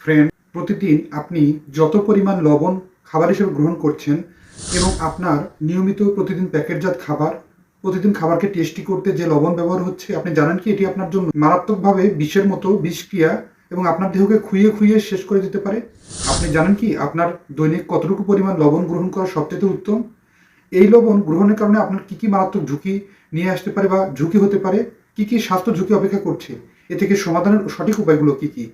Friend, প্রতিদিন আপনি যত পরিমাণ লবণ খাবার হিসেবে গ্রহণ করছেন এবং আপনার নিয়মিত প্রতিদিন প্যাকেটজাত খাবার, প্রতিদিন খাবারকে টেস্টি করতে যে লবণ ব্যবহার হচ্ছে, আপনি জানেন কি এটি আপনার জন্য মারাত্মকভাবে বিষের মতো বিষক্রিয়া এবং আপনার দেহকে খুইয়ে খুইয়ে শেষ করে দিতে পারে? আপনি জানেন কি আপনার দৈনিক কতটুকু পরিমাণ লবণ গ্রহণ করা সবচেয়ে উত্তম? এই লবণ গ্রহণের কারণে আপনার কি কি মারাত্মক ঝুঁকি নিয়ে আসতে পারে বা ঝুঁকি হতে পারে? কি কি স্বাস্থ্য ঝুঁকি অপেক্ষা করছে? এ থেকে সমাধানের সঠিক উপায়গুলো কি কি?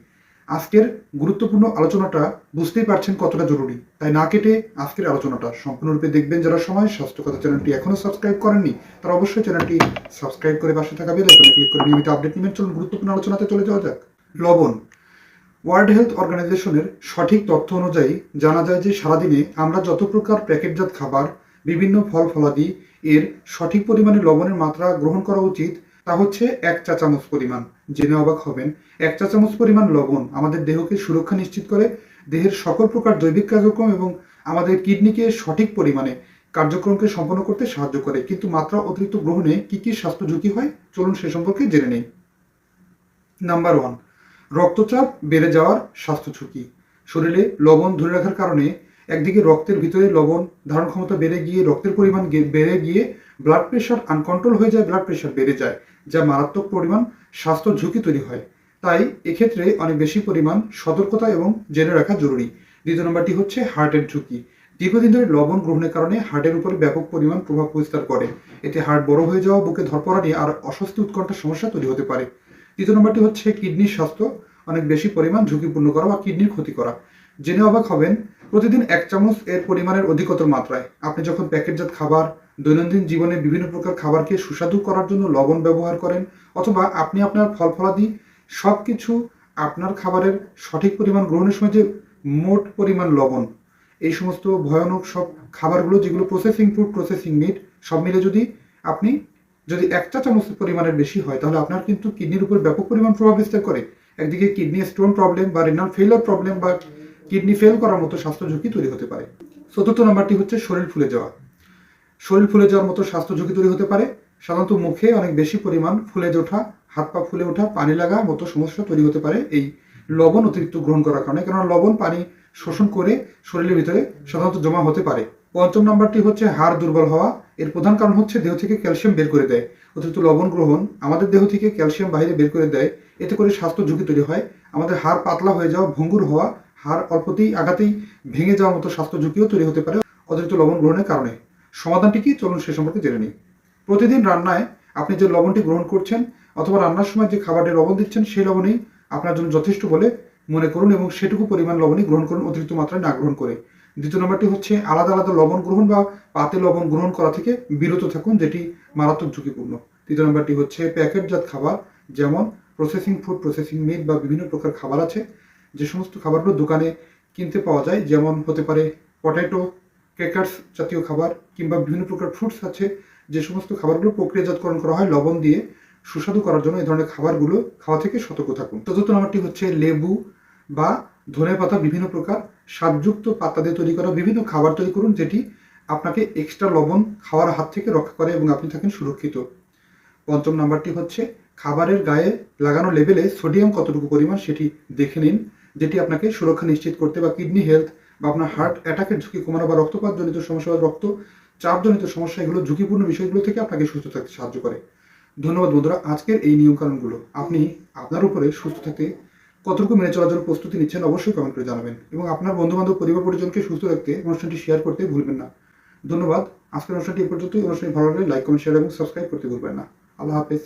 আজকের গুরুত্বপূর্ণ আলোচনাটা বুঝতেই পারছেন কতটা জরুরি, তাই না কেটে আজকের আলোচনাটা সম্পূর্ণরূপে দেখবেন। যারা সময় স্বাস্থ্য কথা চ্যানেলটি এখনো সাবস্ক্রাইব করেননি তারা অবশ্যই চ্যানেলটি সাবস্ক্রাইব করে পাশে থাকা বেল আইকনে ক্লিক করে নিয়মিত আপডেট নেবেন। চলুন গুরুত্বপূর্ণ আলোচনাতে চলে যাওয়া যাক। লবণ। ওয়ার্ল্ড হেলথ অর্গানাইজেশনের সঠিক তথ্য অনুযায়ী জানা যায় যে সারাদিনে আমরা যত প্রকার প্যাকেটজাত খাবার, বিভিন্ন ফল ফলাদি এর সঠিক পরিমাণে লবণের মাত্রা গ্রহণ করা উচিত তা হচ্ছে 1 চা চামচ পরিমাণ। জেনে অবাক হবেন, 1 চা চামচ পরিমাণ লবণ আমাদের দেহকে সুরক্ষা নিশ্চিত করে, দেহের সকল প্রকার জৈবিক কার্যক্রম এবং আমাদের কিডনিকে সঠিক পরিমাণে কার্যক্রমকে সম্পন্ন করতে সাহায্য করে। কিন্তু মাত্রা অতিরিক্ত গ্রহণে কি কি স্বাস্থ্য ঝুঁকি হয়, চলুন সে সম্পর্কে জেনে নেই। নাম্বার 1, রক্তচাপ বেড়ে যাওয়ার স্বাস্থ্য ঝুঁকি। শরীরে লবণ ধরে রাখার কারণে একদিকে রক্তের ভিতরে লবণ ধারণ ক্ষমতা বেড়ে গিয়ে রক্তের পরিমাণ বেড়ে গিয়ে ব্লাড প্রেশার আনকন্ট্রোল হয়ে যায়, ব্লাড প্রেশার বেড়ে যায়, যা মারাত্মক পরিমাণ স্বাস্থ্য ঝুঁকি তৈরি হয়। তাই এক্ষেত্রে অনেক বেশি পরিমাণ সতর্কতা এবং জেনে রাখা জরুরি। দ্বিতীয় নম্বরটি হচ্ছে হার্টের ঝুঁকি। দীর্ঘদিন ধরে লবণ গ্রহণের কারণে হার্টের উপরে ব্যাপক পরিমাণ প্রভাব বিস্তার করে। এতে হার্ট বড় হয়ে যাওয়া, বুকে ধরপড়ানি আর অস্বস্তি উৎকণ্ঠার সমস্যা তৈরি হতে পারে। তৃতীয় নম্বরটি হচ্ছে কিডনির স্বাস্থ্য অনেক বেশি পরিমাণ ঝুঁকিপূর্ণ করা বা কিডনির ক্ষতি করা। জেনে অবাক হবেন, প্রতিদিন 1 চামচ এর পরিমাণের অধিকতর মাত্রায় আপনি যখন প্যাকেটজাত খাবার, দৈনন্দিন জীবনে বিভিন্ন প্রকার খাবারকে সুস্বাদু করার জন্য লবণ ব্যবহার করেন, অথবা আপনি আপনার ফল ফলাদি সব কিছু আপনার খাবারের সঠিক পরিমাণ গ্রহণের সময় যে মোট পরিমাণ লবণ, এই সমস্ত ভয়ানক সব খাবারগুলো যেগুলো প্রসেসিং ফুড, প্রসেসিং মিট সব মিলে আপনি যদি 1 চা চামচ পরিমাণের বেশি হয় তাহলে আপনার কিন্তু কিডনির উপর ব্যাপক পরিমাণ প্রভাব বিস্তার করে। একদিকে কিডনি স্টোন প্রবলেম বা রিনাল ফেইলার প্রবলেম বা কিডনি ফেল করার মতো স্বাস্থ্য ঝুঁকি তৈরি হতে পারে। চতুর্থ নাম্বারটি হচ্ছে শরীর ফুলে যাওয়া। শরীর ফুলে যাওয়ার মতো স্বাস্থ্য ঝুঁকি তৈরি হতে পারে। সাধারণত মুখে অনেক বেশি পরিমাণ ফুলে ওঠা, হাত পা ফুলে ওঠা, পানি লাগা মতো সমস্যা তৈরি হতে পারে এই লবণ অতিরিক্ত গ্রহণ করার কারণে, কেননা লবণ পানি শোষণ করে শরীরের ভিতরে সাধারণত জমা হতে পারে। পঞ্চম নাম্বারটি হচ্ছে হাড় দুর্বল হওয়া। এর প্রধান কারণ হচ্ছে দেহ থেকে ক্যালসিয়াম বের করে দেয়। অতিরিক্ত লবণ গ্রহণ আমাদের দেহ থেকে ক্যালসিয়াম বাইরে বের করে দেয়, এতে করে স্বাস্থ্য ঝুঁকি তৈরি হয়। আমাদের হাড় পাতলা হয়ে যাওয়া, ভঙ্গুর হওয়া, হাড় অল্পতেই আঘাতেই ভেঙে যাওয়ার মতো স্বাস্থ্য ঝুঁকিও তৈরি হতে পারে অতিরিক্ত লবণ গ্রহণের কারণে। সমাধানটি কি, চলুন সে সম্পর্কে জেনে নিই। প্রতিদিন রান্নায় আপনি যে লবণটি গ্রহণ করছেন অথবা রান্নার সময় যে খাবারটি লবণ দিচ্ছেন সেই লবণেই আপনার জন্য যথেষ্ট বলে মনে করুন এবং সেটুকু পরিমাণ লবণই গ্রহণ করুন, অতিরিক্ত মাত্রায় না গ্রহণ করে। দ্বিতীয় নম্বরটি হচ্ছে আলাদা আলাদা লবণ গ্রহণ বা পাতে লবণ গ্রহণ করা থেকে বিরত থাকুন, যেটি মারাত্মক ঝুঁকিপূর্ণ। তৃতীয় নম্বরটি হচ্ছে প্যাকেটজাত খাবার, যেমন প্রসেসিং ফুড, প্রসেসিং মিট বা বিভিন্ন প্রকার খাবার আছে যে সমস্ত খাবারগুলো দোকানে কিনতে পাওয়া যায়, যেমন হতে পারে পটেটো, ক্র্যাকার্স জাতীয় খাবার, কিংবা বিভিন্ন প্রকার ফ্রুটস আছে যে সমস্ত খাবারগুলো প্রক্রিয়াজাতকরণ করা হয় লবণ দিয়ে সুস্বাদু করার জন্য। এই ধরনের খাবারগুলো খাওয়া থেকে সতর্ক থাকুন। চতুর্থ নম্বরটি হচ্ছে লেবু বা ধনে পাতা, বিভিন্ন প্রকার স্বাদযুক্ত পাতা দিয়ে তৈরি করা বিভিন্ন খাবার তৈরি করুন, যেটি আপনাকে এক্সট্রা লবণ খাওয়ার হাত থেকে রক্ষা করে এবং আপনি থাকেন সুরক্ষিত। পঞ্চম নাম্বারটি হচ্ছে খাবারের গায়ে লাগানো লেবেলে সোডিয়াম কতটুকু পরিমাণ সেটি দেখে নিন, যেটি আপনাকে সুরক্ষা নিশ্চিত করতে বা কিডনি হেলথ বা আপনার হার্ট অ্যাটাকের ঝুঁকি কমানো বা রক্তপাতজনিত সমস্যা বা রক্ত চাপজনিত সমস্যা, এগুলো ঝুঁকিপূর্ণ বিষয়গুলো থেকে আপনাকে সুস্থ থাকতে সাহায্য করে। ধন্যবাদ বন্ধুরা, আজকের এই নিয়মকানুনগুলো আপনি আপনার উপরে সুস্থ থাকতে কতটুকু মেনে চলার জন্য প্রস্তুতি নিচ্ছেন অবশ্যই কমেন্ট করে জানাবেন এবং আপনার বন্ধুবান্ধব, পরিবার পরিজনকে সুস্থ রাখতে অনুষ্ঠানটি শেয়ার করতে ভুলবেন না। ধন্যবাদ। আজকের অনুষ্ঠানটি এ পর্যন্তই। অনুষ্ঠানটি ভালো লাগলে লাইক, কমেন্ট, শেয়ার এবং সাবস্ক্রাইব করতে ভুলবেন না। আল্লাহ হাফেজ।